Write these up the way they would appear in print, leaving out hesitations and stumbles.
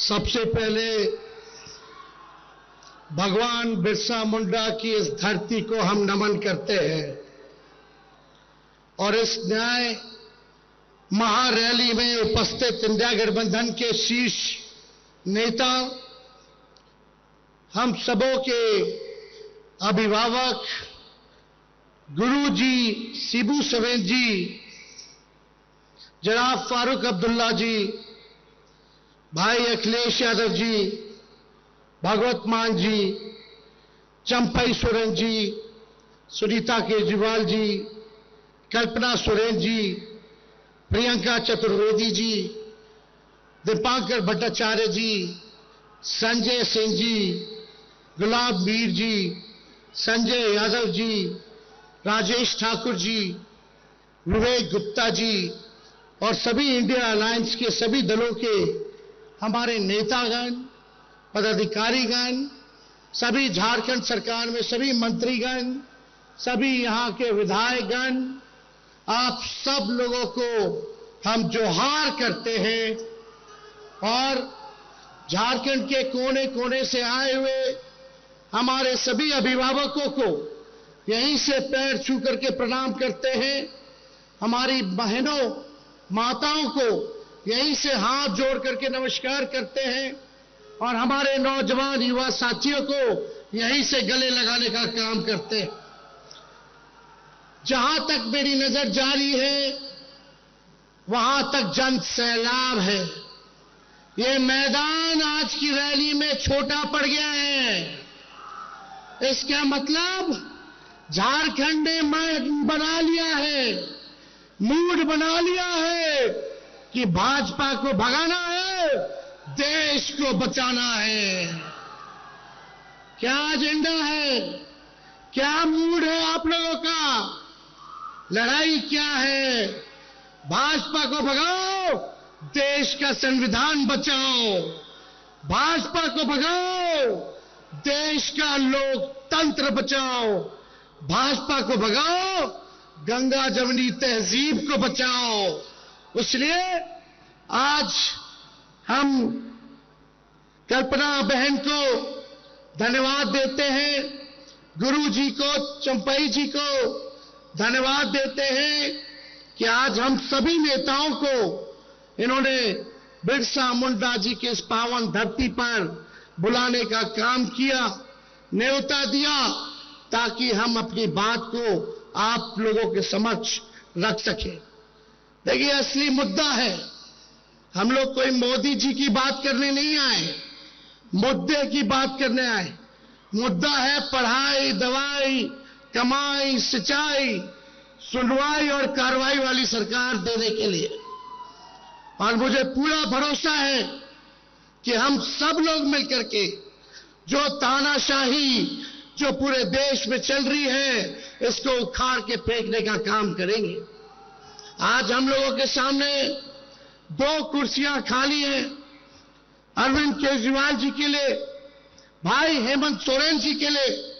सबसे पहले भगवान बिरसा मुंडा की इस धरती को हम नमन करते हैं और इस न्याय महारैली में उपस्थित इंडिया गठबंधन के शीर्ष नेता, हम सबों के अभिभावक, गुरुजी शिबू सोरेन जी, जनाब फारूक अब्दुल्ला जी, भाई अखिलेश यादव जी, भगवत मान जी, चंपई सोरेन जी, सुनीता केजरीवाल जी, कल्पना सोरेन जी, प्रियंका चतुर्वेदी जी, दीपांकर भट्टाचार्य जी, संजय सिंह जी, गुलाब मीर जी, संजय यादव जी, राजेश ठाकुर जी, विवेक गुप्ता जी और सभी इंडिया अलायंस के सभी दलों के हमारे नेतागण, पदाधिकारीगण, सभी झारखंड सरकार में सभी मंत्रीगण, सभी यहां के विधायकगण, आप सब लोगों को हम जोहार करते हैं और झारखंड के कोने कोने से आए हुए हमारे सभी अभिभावकों को यहीं से पैर छू करके प्रणाम करते हैं। हमारी बहनों, माताओं को यहीं से हाथ जोड़ करके नमस्कार करते हैं और हमारे नौजवान युवा साथियों को यहीं से गले लगाने का काम करते हैं। जहां तक मेरी नजर जारी है, वहां तक जन सैलाब है। ये मैदान आज की रैली में छोटा पड़ गया है। इसका मतलब झारखंड ने बना लिया है, मूड बना लिया है कि भाजपा को भगाना है, देश को बचाना है। क्या एजेंडा है? क्या मूड है आप लोगों का? लड़ाई क्या है? भाजपा को भगाओ, देश का संविधान बचाओ। भाजपा को भगाओ, देश का लोकतंत्र बचाओ। भाजपा को भगाओ, गंगा जमुनी तहजीब को बचाओ। इसलिए आज हम कल्पना बहन को धन्यवाद देते हैं, गुरु जी को, चंपई जी को धन्यवाद देते हैं कि आज हम सभी नेताओं को इन्होंने बिरसा मुंडा जी के इस पावन धरती पर बुलाने का काम किया, न्योता दिया, ताकि हम अपनी बात को आप लोगों के समक्ष रख सकें। देखिए, असली मुद्दा है, हम लोग कोई मोदी जी की बात करने नहीं आए, मुद्दे की बात करने आए। मुद्दा है पढ़ाई, दवाई, कमाई, सिंचाई, सुनवाई और कार्रवाई वाली सरकार देने के लिए। और मुझे पूरा भरोसा है कि हम सब लोग मिलकर के जो तानाशाही जो पूरे देश में चल रही है, इसको उखाड़ के फेंकने का काम करेंगे। आज हम लोगों के सामने 2 कुर्सियां खाली हैं, अरविंद केजरीवाल जी के लिए, भाई हेमंत सोरेन जी के लिए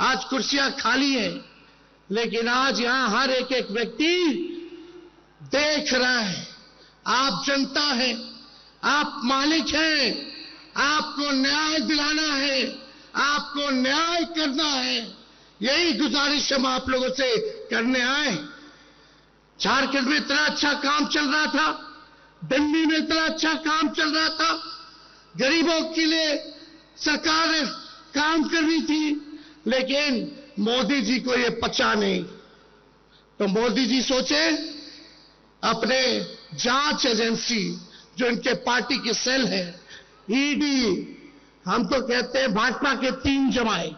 आज कुर्सियां खाली हैं। लेकिन आज यहां हर एक व्यक्ति देख रहा है, आप जनता हैं, आप मालिक हैं, आपको न्याय दिलाना है, आपको न्याय करना है। यही गुजारिश हम आप लोगों से करने आए। झारखंड में इतना अच्छा काम चल रहा था, दिल्ली में इतना अच्छा काम चल रहा था, गरीबों के लिए सरकार ने काम कर रही थी, लेकिन मोदी जी को ये पचा नहीं। तो मोदी जी सोचे अपने जांच एजेंसी, जो इनके पार्टी की सेल है, ईडी, हम तो कहते हैं भाजपा के 3 जमाए,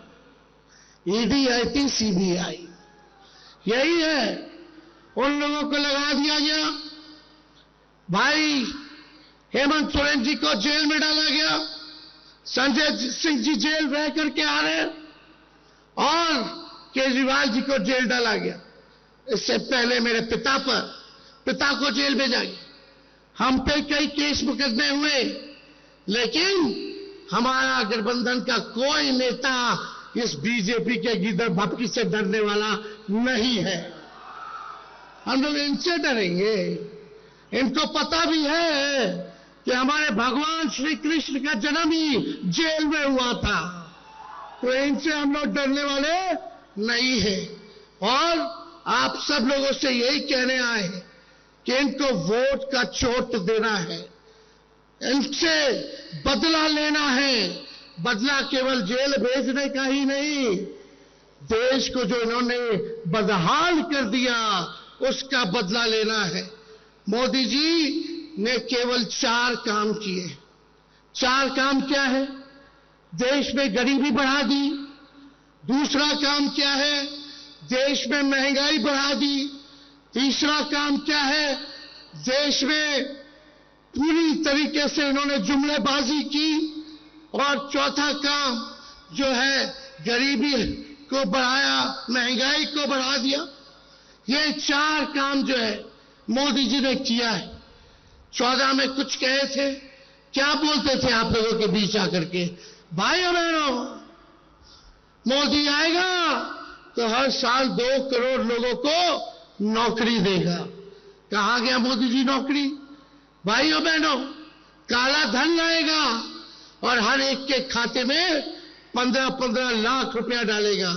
ईडी, आईटी, सीबीआई, यही है, उन लोगों को लगा दिया गया। भाई हेमंत सोरेन जी को जेल में डाला गया, संजय सिंह जी जेल रह करके आ रहे हैं और केजरीवाल जी को जेल डाला गया। इससे पहले मेरे पिता को जेल भेजा गया। हम पे कई केस मुकदमे हुए, लेकिन हमारा गठबंधन का कोई नेता इस बीजेपी के गिदड़ भपकी से डरने वाला नहीं है। हम लोग इनसे डरेंगे? इनको पता भी है कि हमारे भगवान श्री कृष्ण का जन्म ही जेल में हुआ था। तो इनसे हम लोग डरने वाले नहीं हैं। और आप सब लोगों से यही कहने आए हैं कि इनको वोट का चोट देना है, इनसे बदला लेना है। बदला केवल जेल भेजने का ही नहीं, देश को जो इन्होंने बदहाल कर दिया उसका बदला लेना है। मोदी जी ने केवल 4 काम किए। 4 काम क्या है? देश में गरीबी बढ़ा दी। दूसरा काम क्या है? देश में महंगाई बढ़ा दी। तीसरा काम क्या है? देश में पूरी तरीके से इन्होंने जुमलेबाजी की। और चौथा काम जो है गरीबी को बढ़ाया, महंगाई को बढ़ा दिया। ये 4 काम जो है मोदी जी ने किया है। 14 में कुछ कहे थे, क्या बोलते थे आप लोगों के बीच आकर के? भाइयों बहनों, मोदी आएगा तो हर साल 2 करोड़ लोगों को नौकरी देगा। कहां गया मोदी जी नौकरी? भाइयों बहनों, काला धन लाएगा और हर एक के खाते में 15-15 लाख रुपया डालेगा।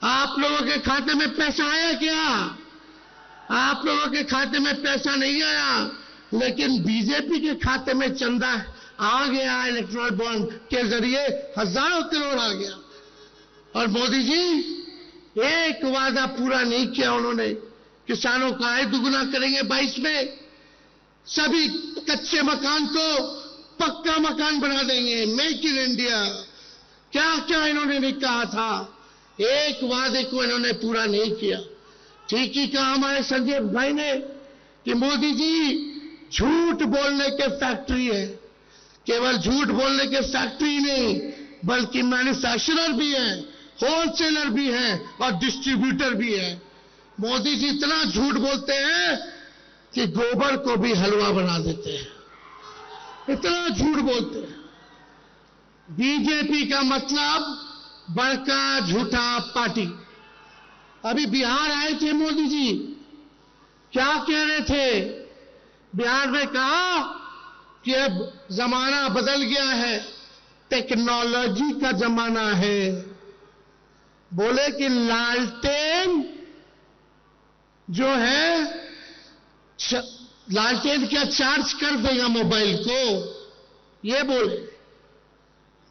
आप लोगों के खाते में पैसा आया क्या? आप लोगों के खाते में पैसा नहीं आया, लेकिन बीजेपी के खाते में चंदा आ गया। इलेक्ट्रल बॉन्ड के जरिए हजारों करोड़ आ गया। और मोदी जी एक वादा पूरा नहीं किया उन्होंने। किसानों का आय दुगुना करेंगे 22 में, सभी कच्चे मकान को पक्का मकान बना देंगे, मेक इन इंडिया। क्या क्या इन्होंने नहीं कहा था, एक वादे को इन्होंने पूरा नहीं किया। ठीक ही कहा हमारे संजय भाई ने कि मोदी जी झूठ बोलने के फैक्ट्री है। केवल झूठ बोलने के फैक्ट्री नहीं, बल्कि मैन्युफैक्चरर भी है, होलसेलर भी है और डिस्ट्रीब्यूटर भी है। मोदी जी इतना झूठ बोलते हैं कि गोबर को भी हलवा बना देते हैं, इतना झूठ बोलते हैं। बीजेपी का मतलब बड़का झूठा पार्टी। अभी बिहार आए थे मोदी जी, क्या कह रहे थे? बिहार में कहा कि अब जमाना बदल गया है, टेक्नोलॉजी का जमाना है। बोले कि लालटेन जो है, लालटेन क्या चार्ज कर देगा मोबाइल को, ये बोले।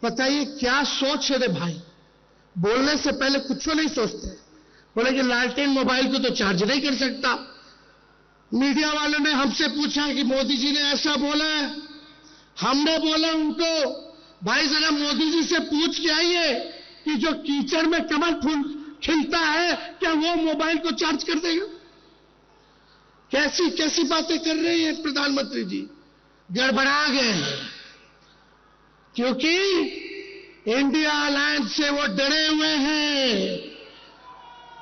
बताइए क्या सोच है रे भाई, बोलने से पहले कुछ नहीं सोचते। बोले कि लालटेन मोबाइल को तो चार्ज नहीं कर सकता। मीडिया वालों ने हमसे पूछा कि मोदी जी ने ऐसा बोला है। हमने बोला उनको, भाई जरा मोदी जी से पूछ के आइए कि जो कीचड़ में कमल फूल खिलता है क्या वो मोबाइल को चार्ज कर देगा? कैसी कैसी बातें कर रहे हैं प्रधानमंत्री जी, गड़बड़ा गए हैं। क्योंकि इंडिया अलायंस से वो डरे हुए हैं।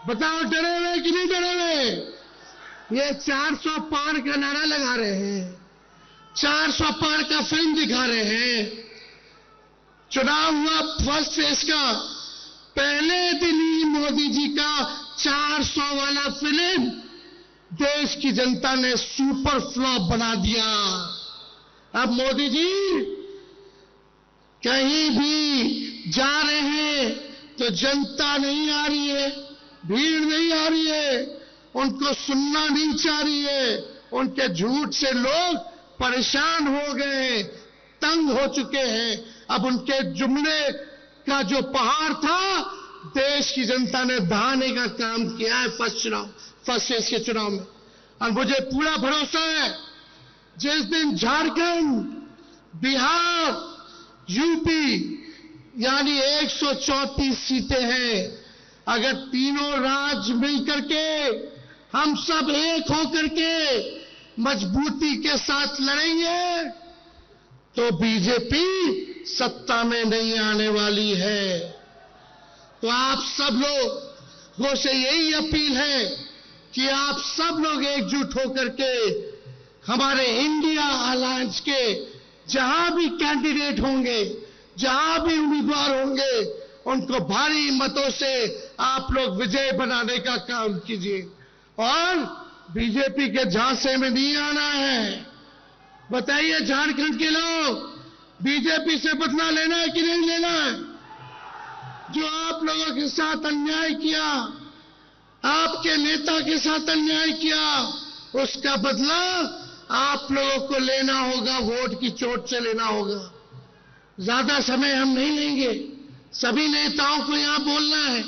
बताओ डरे हुए कि नहीं डरे हुए? ये 400 पार का नारा लगा रहे हैं, 400 पार का फिल्म दिखा रहे हैं। चुनाव हुआ फर्स्ट फेज का, पहले दिन ही मोदी जी का 400 वाला फिल्म देश की जनता ने सुपर फ्लॉप बना दिया। अब मोदी जी कहीं भी जा रहे हैं तो जनता नहीं आ रही है, भीड़ नहीं आ रही है, उनको सुनना नहीं चाह रही है। उनके झूठ से लोग परेशान हो गए, तंग हो चुके हैं। अब उनके जुमले का जो पहाड़ था, देश की जनता ने दहाने का काम किया है फर्स्ट फेज के चुनाव में। और मुझे पूरा भरोसा है, जिस दिन झारखंड, बिहार, यूपी यानी 134 सीटें हैं, अगर तीनों राज्य मिलकर के हम सब एक होकर के मजबूती के साथ लड़ेंगे तो बीजेपी सत्ता में नहीं आने वाली है। तो आप सब लोगों से यही अपील है कि आप सब लोग एकजुट होकर के हमारे इंडिया अलायंस के जहां भी कैंडिडेट होंगे, जहां भी उम्मीदवार होंगे, उनको भारी मतों से आप लोग विजय बनाने का काम कीजिए। और बीजेपी के झांसे में नहीं आना है। बताइए झारखंड के लोग, बीजेपी से बदला लेना है कि नहीं लेना है? जो आप लोगों के साथ अन्याय किया, आपके नेता के साथ अन्याय किया, उसका बदला आप लोगों को लेना होगा, वोट की चोट से लेना होगा। ज्यादा समय हम नहीं लेंगे, सभी नेताओं को यहां बोलना है।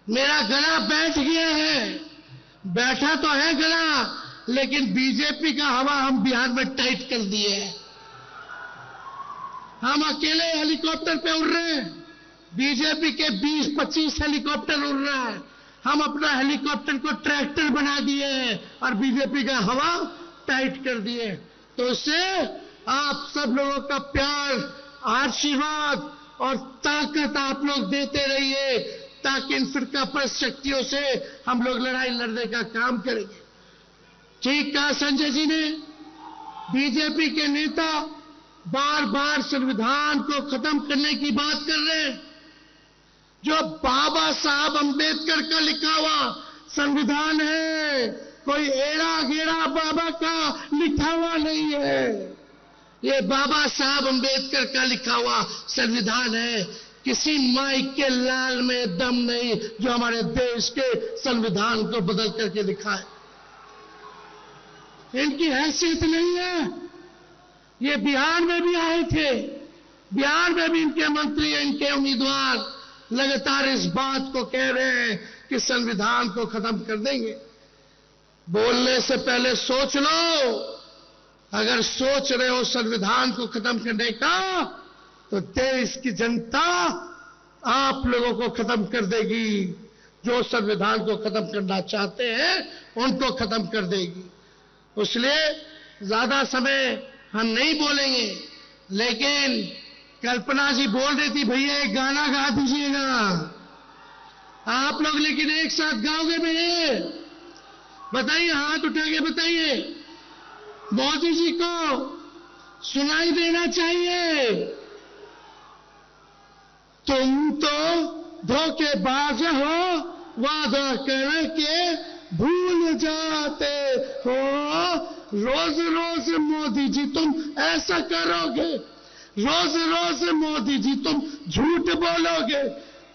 मेरा गला बैठ गया है, बैठा तो है गला, लेकिन बीजेपी का हवा हम बिहार में टाइट कर दिए हैं। हम अकेले हेलीकॉप्टर पे उड़ रहे हैं, बीजेपी के 20-25 हेलीकॉप्टर उड़ रहा है। हम अपना हेलीकॉप्टर को ट्रैक्टर बना दिए हैं और बीजेपी का हवा टाइट कर दिए। तो इससे आप सब लोगों का प्यार, आशीर्वाद और ताकत आप लोग देते रहिए, ताकि इन फिरकापरस्त शक्तियों से हम लोग लड़ाई लड़ने का काम करेंगे। ठीक कहा संजय जी ने। बीजेपी के नेता बार बार संविधान को खत्म करने की बात कर रहे हैं। जो बाबा साहब अंबेडकर का लिखा हुआ संविधान है, कोई एड़ा गेड़ा बाबा का लिखा हुआ नहीं है। ये बाबा साहब अंबेडकर का लिखा हुआ संविधान है। किसी माइक के लाल में दम नहीं जो हमारे देश के संविधान को बदल करके दिखाए। इनकी हैसियत नहीं है। ये बिहार में भी आए थे, बिहार में भी इनके मंत्री, इनके उम्मीदवार लगातार इस बात को कह रहे हैं कि संविधान को खत्म कर देंगे। बोलने से पहले सोच लो। अगर सोच रहे हो संविधान को खत्म करने का, तो देश की जनता आप लोगों को खत्म कर देगी। जो संविधान को खत्म करना चाहते हैं उनको खत्म कर देगी। इसलिए ज्यादा समय हम नहीं बोलेंगे, लेकिन कल्पना जी बोल रही थी भैया एक गाना गा दीजिएगा आप लोग, लेकिन एक साथ गाओगे भैया? बताइए, हाथ उठा के बताइए। मोदी जी को सुनाई देना चाहिए। तुम तो धोखेबाज हो, वादा करके भूल जाते हो। रोज रोज मोदी जी तुम ऐसा करोगे, रोज रोज मोदी जी तुम झूठ बोलोगे,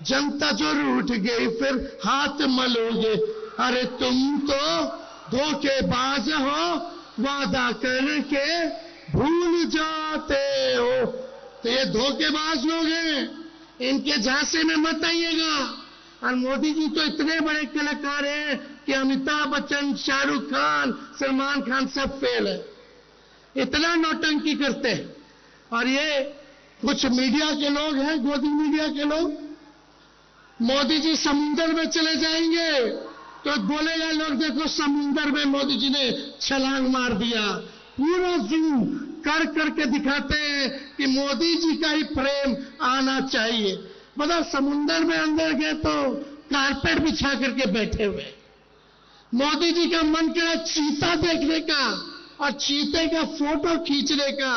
जनता जो रूठ गई फिर हाथ मलोगे। अरे तुम तो धोखेबाज हो, वादा करके भूल जाते हो। तो ये धोखेबाज लोग हैं, इनके झांसे में मत आइएगा। और मोदी जी तो इतने बड़े कलाकार हैं कि अमिताभ बच्चन, शाहरुख खान, सलमान खान सब फेल है। इतना नौटंकी करते हैं। और ये कुछ मीडिया के लोग हैं, गोदी मीडिया के लोग, मोदी जी समुंदर में चले जाएंगे तो बोलेगा लोग देखो समुंदर में मोदी जी ने छलांग मार दिया। पूरा जूम कर करके दिखाते हैं कि मोदी जी का ही प्रेम आना चाहिए। मतलब समुंदर में अंदर गए तो कारपेट बिछा करके बैठे हुए। मोदी जी का मन करा चीता देखने का और चीते का फोटो खींचने का।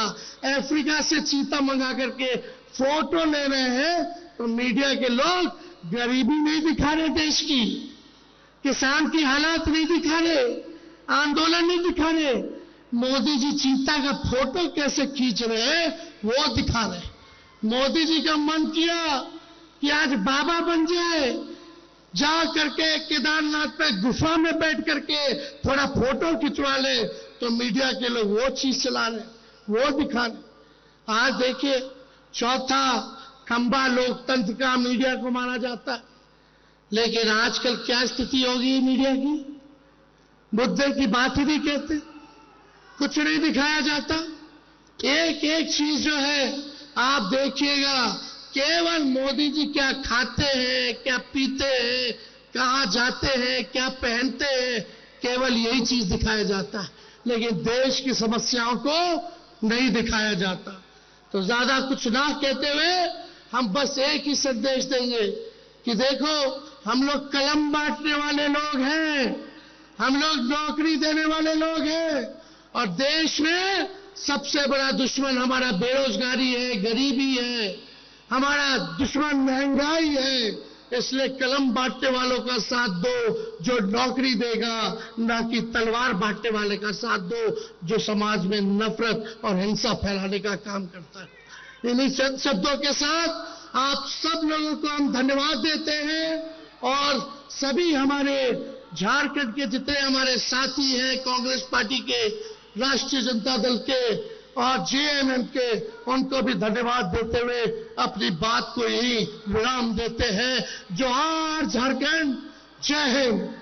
अफ्रीका से चीता मंगा करके फोटो ले रहे हैं तो मीडिया के लोग गरीबी नहीं दिखा रहे, देश की किसान की हालात नहीं दिखा रहे, आंदोलन नहीं दिखा रहे। मोदी जी चीता का फोटो कैसे खींच रहे हैं वो दिखा रहे। मोदी जी का मन किया कि आज बाबा बन जाए, जा करके केदारनाथ पे गुफा में बैठ करके थोड़ा फोटो खिंचवा ले, तो मीडिया के लोग वो चीज चला रहे, वो दिखा रहे। आज देखिए चौथा खंबा लोकतंत्र का मीडिया को माना जाता है, लेकिन आजकल क्या स्थिति होगी मीडिया की? मुद्दे की बात ही नहीं कहते, कुछ नहीं दिखाया जाता। एक एक चीज जो है आप देखिएगा, केवल मोदी जी क्या खाते हैं, क्या पीते हैं, कहां जाते हैं, क्या पहनते हैं, केवल यही चीज दिखाया जाता है, लेकिन देश की समस्याओं को नहीं दिखाया जाता। तो ज्यादा कुछ ना कहते हुए हम बस एक ही संदेश देंगे कि देखो हम लोग कलम बांटने वाले लोग हैं, हम लोग नौकरी देने वाले लोग हैं, और देश में सबसे बड़ा दुश्मन हमारा बेरोजगारी है, गरीबी है, हमारा दुश्मन महंगाई है, इसलिए कलम बांटने वालों का साथ दो जो नौकरी देगा, ना कि तलवार बांटने वाले का साथ दो जो समाज में नफरत और हिंसा फैलाने का काम करता है। इन्हीं शब्दों के साथ आप सब लोगों को हम धन्यवाद देते हैं और सभी हमारे झारखंड के जितने हमारे साथी हैं, कांग्रेस पार्टी के, राष्ट्रीय जनता दल के और जेएमएम के, उनको भी धन्यवाद देते हुए अपनी बात को यही विराम देते हैं। जोहार झारखंड, जय हिंद।